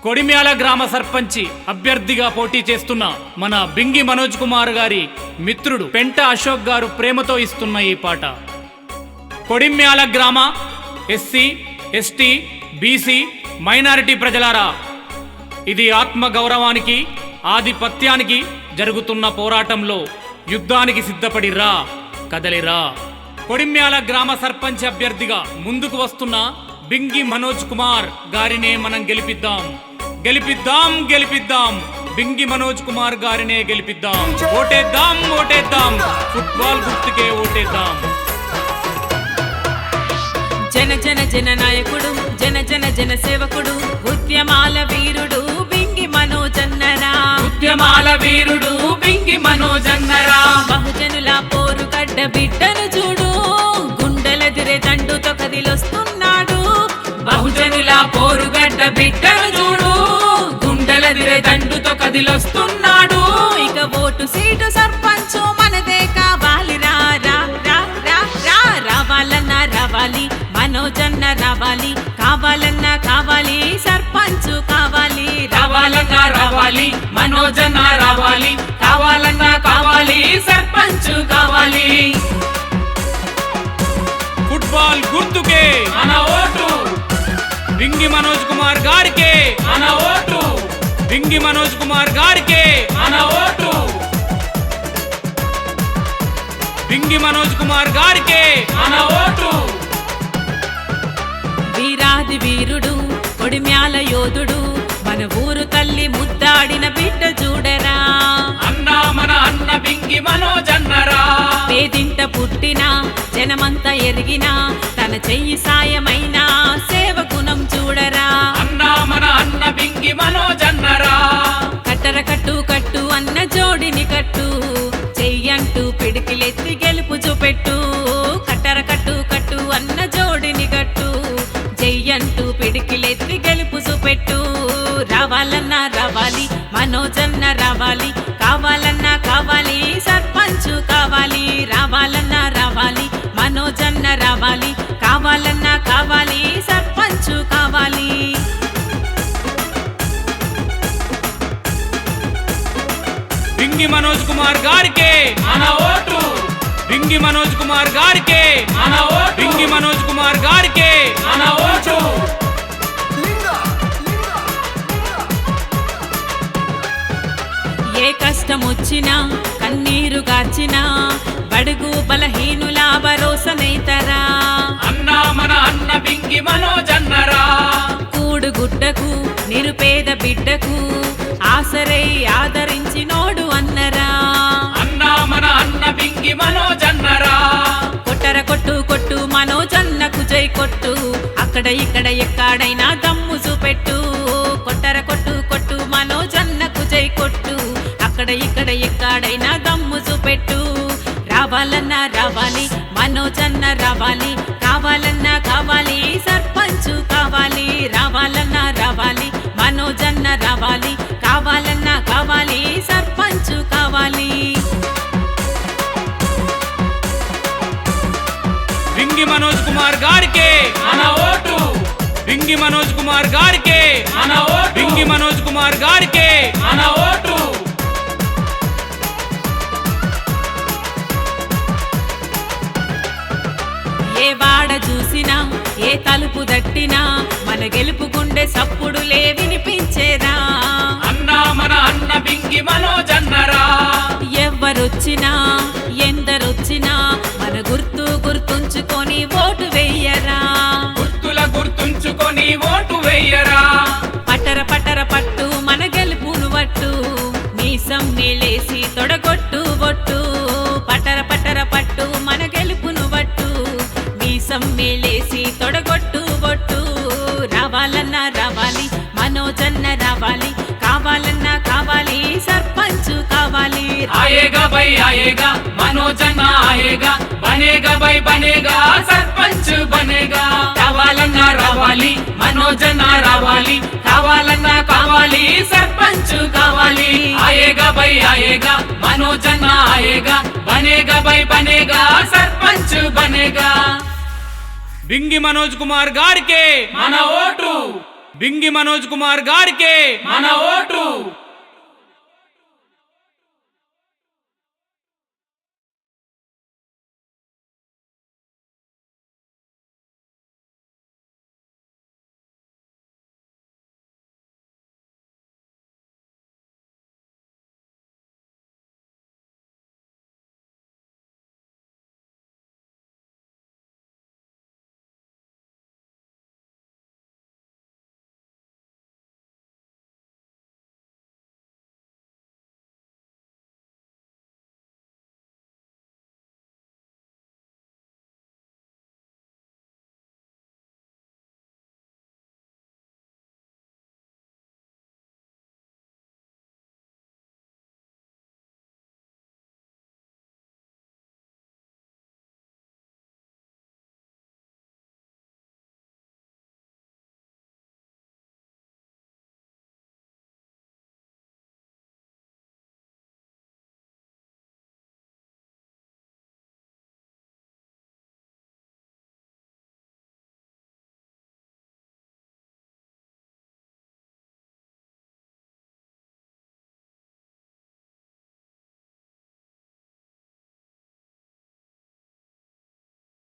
కొడిమ్యాల గ్రామ సర్పంచి అభ్యర్థిగా పోటీ చేస్తున్న మన బింగి మనోజ్ కుమార్ గారి మిత్రుడు పెంట అశోక్ గారు ప్రేమతో ఇస్తున్న ఈ పాట. కొడిమ్యాల గ్రామ ఎస్సీ, ఎస్టీ, బీసీ, మైనారిటీ ప్రజలారా, ఇది ఆత్మ గౌరవానికి, ఆధిపత్యానికి జరుగుతున్న పోరాటంలో యుద్ధానికి సిద్ధపడిరా, కదలిరా. కొడిమ్యాల గ్రామ సర్పంచ్ అభ్యర్థిగా ముందుకు వస్తున్న బింగి మనోజ్ కుమార్ గారినే మనం గెలిపిద్దాం, గెలిపిద్దాం, గెలిపిద్దాం. బింగి మనోజ్ కుమార్ గారినే గెలిపిద్దాం. ఓటేద్దాం, ఓటేద్దాం, ఫుట్బాల్ గుర్తుకే ఓటేద్దాం. జన జన జన నాయకుడు, జన జన జన సేవకుడు, ఉద్యమాల వీరుడు బింగి మనోజన్నరా, ఉద్యమాల వీరుడు బింగి మనోజన్నరా. బహుజనుల పోరుగడ్డ బిడ్డను చూడు, గుండెలదిరే దండుతో కదిలొస్తున్నాడు. బహుజనుల పోరుగడ్డ బిడ్డను చూడు, గుండెలదిరే దండుతో కదిలొస్తున్నాడు. ఇక ఓటు సీటు సర్పంచ్ మనదే కావాలి, రా రా రా రా రా. రావాలన్నా రావాలి, మనోజన్న రావాలి, కావాలన్నా కావాలి, సర్పంచ్ కావాలి. రావాలన్నా రావాలి, మనోజన్న రావాలి, కావాలన్నా కావాలి, సర్పంచ్ కావాలి. ఫుట్బాల్ గుర్తుకే మన ఓటు, బింగి మనోజ్ కుమార్ గారికే మన ఓటు, బింగి మనోజ్ కుమార్ గారికే మన ఓటు, బింగి మనోజ్ కుమార్ గారికే మన ఓటు. వీరాది వీరుడు, కొడిమ్యాల యోధుడు, మన ఊరు తల్లి ముద్దాడిన బిడ్డ చూడరా. అన్నా మన అన్న బింగి మనోజన్నరా. పేదింట పుట్టిన జనమంతా ఎరిగిన తన చెయ్యి సాయమైన సేవ గుణం చూడరా. అన్నా మన అన్న బింగి మనోజన్నరా. కట్టర కట్టు కట్టు అన్న జోడిని కట్టు, చెయ్యంటూ పిడికిలెత్తి గెలుపు చూపెట్టు. కట్టర కట్టు కట్టు అన్న జోడిని కట్టు, చెయ్యంటూ పిడికిలెత్తి గెలుపు చూపెట్టు. రావాలన్నా రావాలి, మనోజన్న రావాలి, కావాలన్నా కావాలి, సర్పంచ్ కావాలి. రావాలన్నా రావాలి, మనోజన్న రావాలి, కావాలన్నా కావాలి, సర్పంచ్ కావాలి. బింగి మనోజ్ కుమార్ గారికే మన ఓటు, బింగి మనోజ్ కుమార్ గారికే మన ఓటు, బింగి మనోజ్ కుమార్ గారికే మన ఓటు. ఏ కష్టం వచ్చినా కన్నీరు గార్చినా, బడుగు బలహీనుల భరోసనైతరా. అన్నా మన అన్న బింగి మనోజన్నరా. కూడు గుడ్డకు నిరుపేద బిడ్డకు ఆసరై ఆదరించినోడు అన్నరా. అన్నా మన అన్న బింగి మనోజన్నరా. కొట్టర కొట్టు కొట్టు మనోజన్నకు జై కొట్టు, అక్కడ ఇక్కడ ఎక్కడైనా దమ్ము చూపెట్టు. కొట్టర కొట్టు కొట్టు మనోజన్నకు జై కొట్టు, అక్కడ ఇక్కడ ఎక్కడైనా దమ్ము చూపెట్టు. రావాలన్నా రావాలి, మనోజన్న రావాలి, కావాలన్నా కావాలి, సర్పంచ్ కావాలి. రావాలన్నా రావాలి, మనోజన్న రావాలి, కావాలన్నా కావాలి, సర్పంచ్ కావాలి. బింగి మనోజ్ కుమార్ గారికే మన ఓటు, బింగి మనోజ్ కుమార్ గారికే మన ఓటు, బింగి మనోజ్ కుమార్ గారికే మన ఓటు. ఏ వాడ చూసినా, ఏ తలుపు తట్టినా, మన గెలుపు గుండె సప్పుడులే వినిపించేరా. అన్నా మన అన్న బింగి మనోజన్నరా. ఎవ్వరొచ్చినా ఎందరొచ్చినా, మన గుర్తు గుర్తుంచుకొని ఓటు వెయ్యరా. గుర్తుల గుర్తుంచుకొని ఓటు వెయ్యరా. పట్టర పట్టర పట్టు మన గెలుపును వట్టు, మీసం నీలేసి తొడగొట్టు బొట్టు. పట్టర పట్టర పట్టు మన గెలుపును వట్టు, మీసం మేలేసి తొడగొట్టు బొట్టు. రావాలన్నా రావాలి, మనోజన్న రావాలి, కావాలన్నా కావాలి, సర్పంచ్ కావాలి. आएगा भाई आएगा, मनोजना आएगा, बनेगा भाई बनेगा, सरपंच बनेगा. कावालन्ना रावाली, मनोजना रावाली, कावालन्ना कावाली, सरपंच कावाली. आएगा भाई आएगा, मनोजना आएगा, बनेगा भाई बनेगा, सरपंच बनेगा. बिंगी मनोज कुमार गारिके मन ओटू. బింగి మనోజ్ కుమార్ గారికే మన ఓటు.